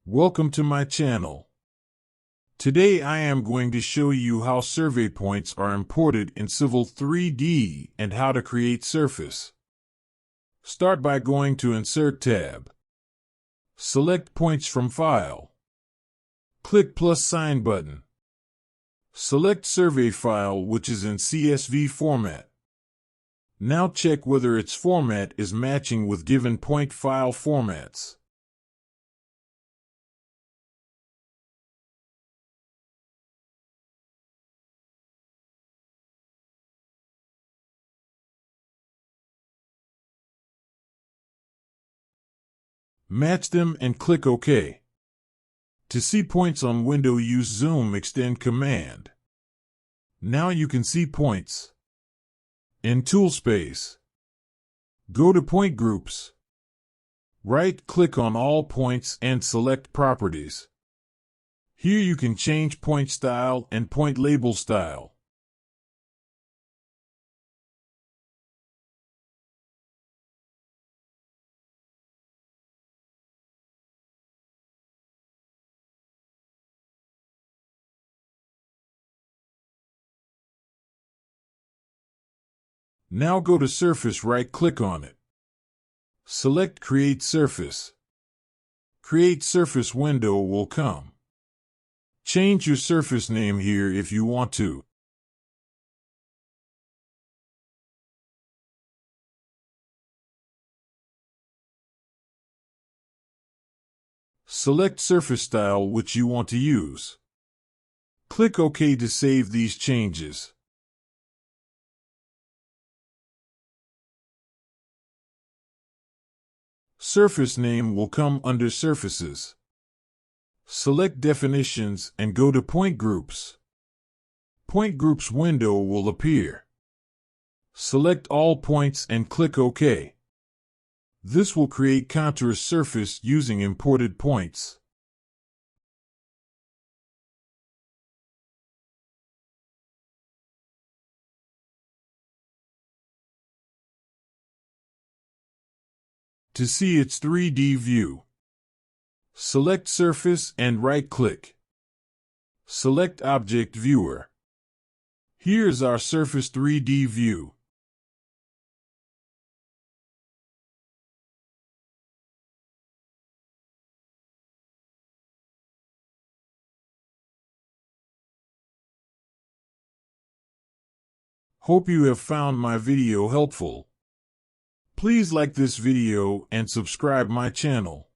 Welcome to my channel. Today I am going to show you how survey points are imported in Civil 3D and how to create surface. Start by going to Insert tab. Select Points from File. Click plus sign button. Select Survey File, which is in CSV format. Now check whether its format is matching with given point file formats. Match them and click OK. To see points on window, use Zoom Extend command. Now you can see points. In Toolspace, go to Point Groups. Right-click on all points and select Properties. Here you can change point style and point label style. Now go to Surface, right-click on it. Select Create Surface. Create Surface window will come. Change your surface name here if you want to. Select surface style which you want to use. Click OK to save these changes. Surface name will come under Surfaces. Select Definitions and go to Point Groups. Point Groups window will appear. Select all points and click OK. This will create contour surface using imported points. To see its 3D view, select Surface and right-click. Select Object Viewer. Here's our surface 3D view. Hope you have found my video helpful. Please like this video and subscribe my channel.